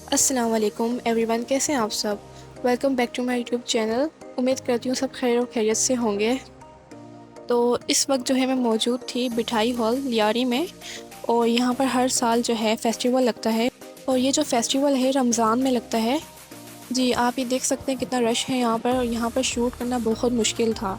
अस्सलाम वालेकुम एवरीवन, कैसे हैं आप सब। Welcome back to my YouTube channel. उम्मीद करती हूँ सब खैर और खैरियत से होंगे। तो इस वक्त जो है मैं मौजूद थी बिठाई हॉल लियारी में, और यहाँ पर हर साल जो है फेस्टिवल लगता है, और ये जो फेस्टिवल है रमज़ान में लगता है। जी, आप ये देख सकते हैं कितना रश है यहाँ पर, और यहाँ पर शूट करना बहुत मुश्किल था,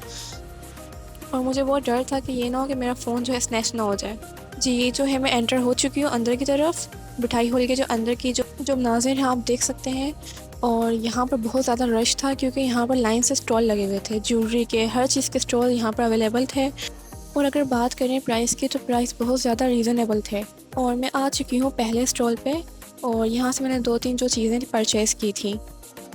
और मुझे बहुत डर था कि ये ना हो कि मेरा फ़ोन जो है स्नैच ना हो जाए। जी, ये जो है मैं एंटर हो चुकी हूँ अंदर की तरफ। मिठाई हॉल के जो अंदर की जो मनाज़िर हैं आप देख सकते हैं। और यहाँ पर बहुत ज़्यादा रश था क्योंकि यहाँ पर लाइन से स्टॉल लगे हुए थे, ज्वेलरी के, हर चीज़ के स्टॉल यहाँ पर अवेलेबल थे। और अगर बात करें प्राइस की, तो प्राइस बहुत ज़्यादा रीज़नेबल थे। और मैं आ चुकी हूँ पहले स्टॉल पे, और यहाँ से मैंने 2-3 जो चीज़ें परचेज़ की थी।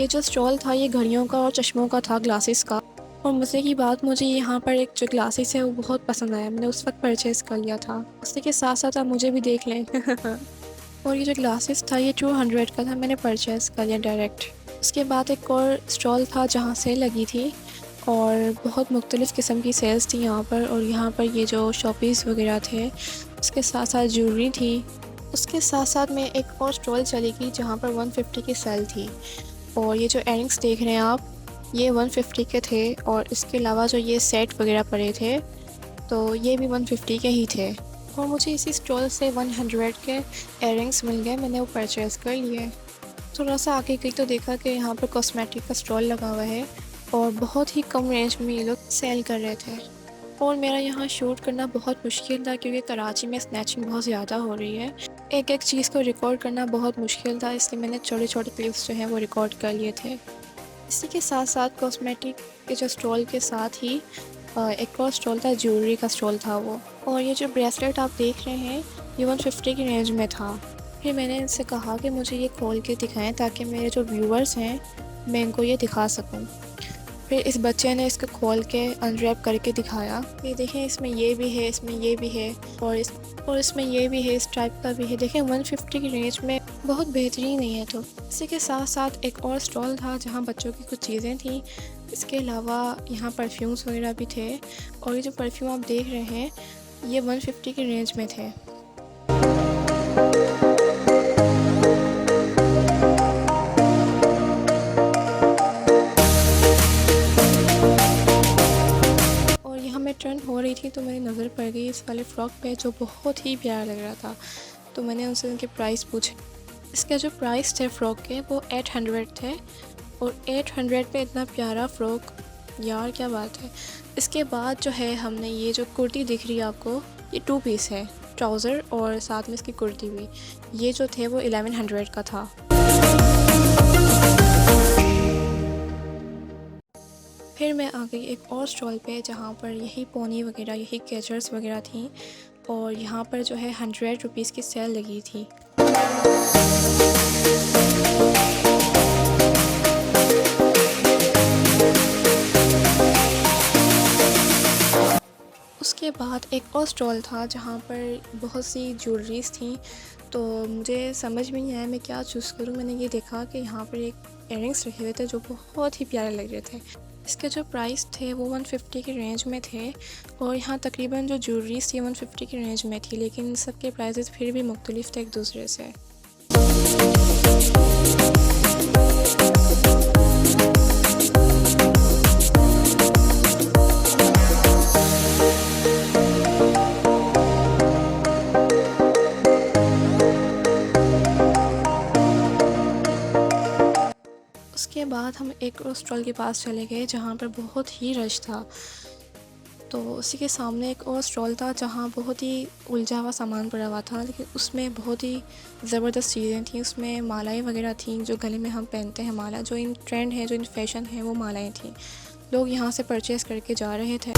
ये जो स्टॉल था ये घड़ियों का और चश्मों का था, ग्लासेस का। और मज़े की बात, मुझे यहाँ पर एक जो ग्लासेस है वो बहुत पसंद आया, मैंने उस वक्त परचेज़ कर लिया था। उसी के साथ साथ आप मुझे भी देख लें। और ये जो ग्लासेस था ये 200 का था, मैंने परचेज़ कर लिया डायरेक्ट। उसके बाद एक और स्टॉल था जहाँ सेल लगी थी, और बहुत मुख्तलिफ़ किस्म की सेल्स थी यहाँ पर। और यहाँ पर ये जो शॉपीस वगैरह थे, उसके साथ साथ ज्वेलरी थी। उसके साथ साथ मैं एक और स्टॉल चली गई जहाँ पर 150 की सेल थी। और ये जो इयररिंग्स देख रहे हैं आप, ये 150 के थे, और इसके अलावा जो ये सेट वगैरह पड़े थे तो ये भी 150 के ही थे। और मुझे इसी स्टॉल से 100 के इयररिंग्स मिल गए, मैंने वो परचेज़ कर लिए। थोड़ा सा आगे गई तो देखा कि यहाँ पर कॉस्मेटिक का स्टॉल लगा हुआ है, और बहुत ही कम रेंज में ये लोग सेल कर रहे थे। और मेरा यहाँ शूट करना बहुत मुश्किल था क्योंकि कराची में स्नैचिंग बहुत ज़्यादा हो रही है। एक एक चीज़ को रिकॉर्ड करना बहुत मुश्किल था, इसलिए मैंने छोटे छोटे क्लिप्स जो हैं वो रिकॉर्ड कर लिए थे। इसी के साथ साथ कॉस्मेटिक के जो स्टॉल के साथ ही एक और स्टॉल था, ज्वेलरी का स्टॉल था वो। और ये जो ब्रेसलेट आप देख रहे हैं ये 150 की रेंज में था। फिर मैंने इनसे कहा कि मुझे ये खोल के दिखाएं ताकि मेरे जो व्यूअर्स हैं मैं इनको ये दिखा सकूं। फिर इस बच्चे ने इसको खोल के अनरैप करके दिखाया। ये देखें, इसमें ये भी है, इसमें ये भी है, और इसमें ये भी है, इस टाइप का भी है। देखें 150 की रेंज में बहुत बेहतरीन नहीं है। तो इसी के साथ साथ एक और स्टॉल था जहाँ बच्चों की कुछ चीज़ें थी। इसके अलावा यहाँ परफ्यूम्स वगैरह भी थे, और ये जो परफ्यूम आप देख रहे हैं ये 150 की रेंज में थे। और यहाँ मैं टर्न हो रही थी तो मेरी नज़र पड़ गई इस वाले फ़्रॉक पे जो बहुत ही प्यारा लग रहा था। तो मैंने उनसे उनके प्राइस पूछे। इसके जो प्राइस थे फ़्रॉक के वो 800 थे, और 800 पे इतना प्यारा फ़्रॉक, यार क्या बात है। इसके बाद जो है हमने ये जो कुर्ती दिख रही है आपको, ये 2 पीस है, ट्राउज़र और साथ में इसकी कुर्ती भी। ये जो थे वो 1100 का था। फिर मैं आ गई एक और स्टॉल पे जहाँ पर यही पोनी वगैरह, यही कैचर्स वगैरह थी, और यहाँ पर जो है 100 रुपीज़ की सेल लगी थी। उसके बाद एक और स्टॉल था जहाँ पर बहुत सी ज्वेलरीज थी, तो मुझे समझ में नहीं आया मैं क्या चूज़ करूँ। मैंने ये देखा कि यहाँ पर एक इयररिंग्स रखे हुए थे जो बहुत ही प्यारे लग रहे थे। इसके जो प्राइस थे वो 150 की रेंज में थे, और यहाँ तकरीबन जो ज्वेलरीज थी 150 की रेंज में थी, लेकिन इन सब के प्राइसेस फिर भी मुख्तलिफ थे एक दूसरे से। उसके बाद हम एक और स्टॉल के पास चले गए जहाँ पर बहुत ही रश था। तो उसी के सामने एक और स्टॉल था जहाँ बहुत ही उलझा हुआ सामान पड़ा हुआ था, लेकिन उसमें बहुत ही ज़बरदस्त चीज़ें थीं। उसमें मालाएं वगैरह थीं जो गले में हम पहनते हैं, माला जो इन ट्रेंड है, जो इन फैशन है, वो मालाएं थीं। लोग यहाँ से परचेज़ करके जा रहे थे।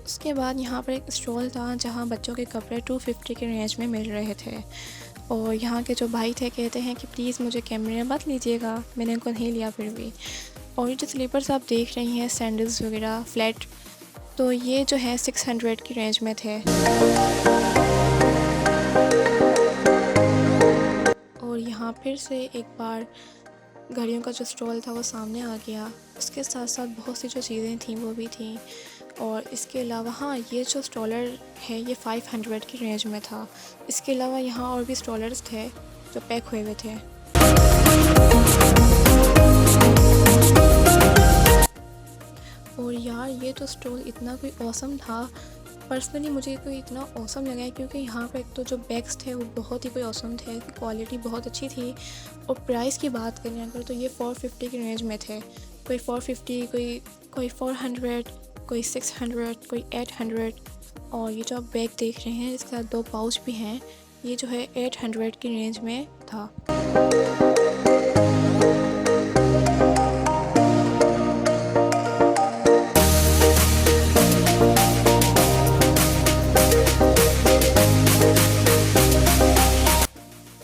उसके बाद यहाँ पर एक स्टॉल था जहाँ बच्चों के कपड़े 250 के रेंज में मिल रहे थे, और यहाँ के जो भाई थे कहते हैं कि प्लीज़ मुझे कैमरे में मत लीजिएगा, मैंने उनको नहीं लिया फिर भी। और ये जो स्लीपर्स आप देख रही हैं, सैंडल्स वगैरह फ्लैट, तो ये जो है 600 की रेंज में थे। और यहाँ फिर से एक बार घड़ियों का जो स्टॉल था वो सामने आ गया। उसके साथ साथ बहुत सी जो चीज़ें थीं वो भी थीं, और इसके अलावा हाँ, ये जो स्ट्रॉलर है ये 500 की रेंज में था। इसके अलावा यहाँ और भी स्ट्रॉलर्स थे जो पैक हुए हुए थे। और यार ये तो स्टॉल इतना कोई औसम था, पर्सनली मुझे कोई इतना औसम लगा है क्योंकि यहाँ पर एक तो जो बैग्स थे वो बहुत ही कोई औसम थे, क्वालिटी बहुत अच्छी थी। और प्राइस की बात करें अगर तो ये 450 की रेंज में थे। कोई 450, कोई 400, कोई 600, कोई 800। और ये जो आप बैग देख रहे हैं इसके साथ 2 पाउच भी हैं, ये जो है 800 की रेंज में था।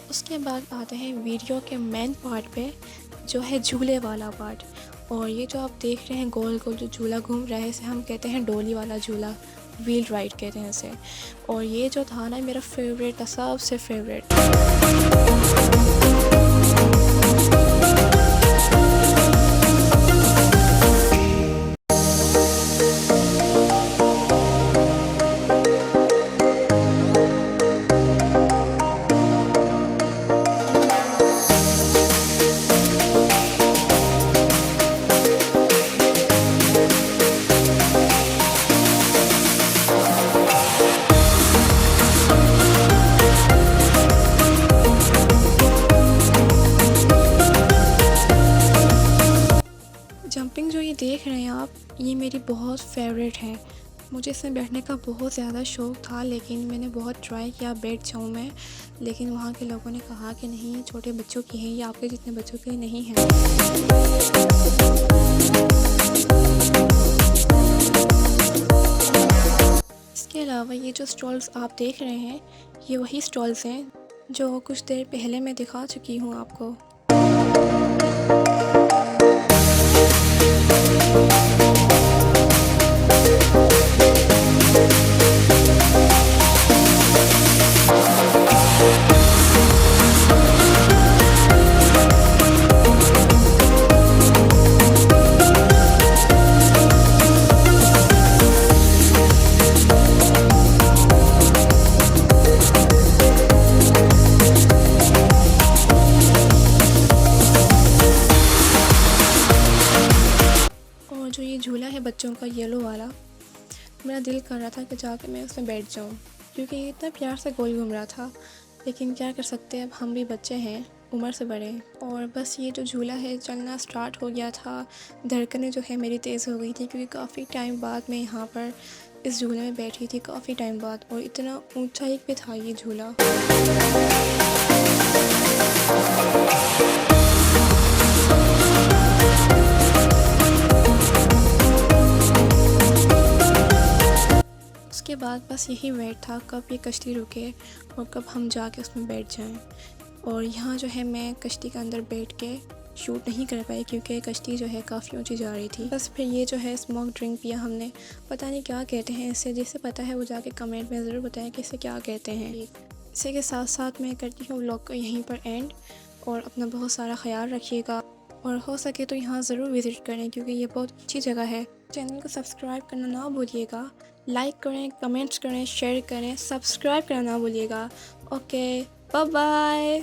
उसके बाद आते हैं वीडियो के मेन पार्ट पे, जो है झूले वाला पार्ट। और ये जो आप देख रहे हैं गोल गोल जो झूला घूम रहा है, इसे हम कहते हैं डोली वाला झूला, व्हील राइड कहते हैं इसे। और ये जो था ना मेरा फेवरेट था, सबसे फेवरेट। जंपिंग जो ये देख रहे हैं आप, ये मेरी बहुत फेवरेट है। मुझे इसमें बैठने का बहुत ज़्यादा शौक़ था, लेकिन मैंने बहुत ट्राई किया बैठ जाऊँ मैं, लेकिन वहाँ के लोगों ने कहा कि नहीं, छोटे बच्चों की है ये, आपके जितने बच्चों के नहीं है। इसके अलावा ये जो स्टॉल्स आप देख रहे हैं, ये वही स्टॉल्स हैं जो कुछ देर पहले मैं दिखा चुकी हूँ आपको। जो ये झूला है बच्चों का येलो वाला, मेरा दिल कर रहा था कि जाके मैं उसमें बैठ जाऊं, क्योंकि ये इतना प्यार से गोल घूम रहा था। लेकिन क्या कर सकते हैं, अब हम भी बच्चे हैं, उम्र से बड़े। और बस ये जो झूला है चलना स्टार्ट हो गया था, धड़कनें जो है मेरी तेज़ हो गई थी, क्योंकि काफ़ी टाइम बाद मैं यहाँ पर इस झूले में बैठी थी, काफ़ी टाइम बाद। और इतना ऊंचाई पे था ये झूला। उसके बाद बस यही वेट था कब ये कश्ती रुके और कब हम जाके उसमें बैठ जाएं। और यहाँ जो है मैं कश्ती के अंदर बैठ के शूट नहीं कर पाई, क्योंकि कश्ती जो है काफ़ी ऊंची जा रही थी। बस फिर ये जो है स्मोक ड्रिंक पिया हमने, पता नहीं क्या कहते हैं इसे, जिसे पता है वो जाके कमेंट में ज़रूर बताएं कि इसे क्या कहते हैं। इसी के साथ साथ मैं करती हूँ व्लॉग को यहीं पर एंड, और अपना बहुत सारा ख्याल रखिएगा, और हो सके तो यहाँ ज़रूर विज़िट करें क्योंकि ये बहुत अच्छी जगह है। चैनल को सब्सक्राइब करना ना भूलिएगा, लाइक करें, कमेंट्स करें, शेयर करें, सब्सक्राइब करना ना भूलिएगा। Okay, bye bye.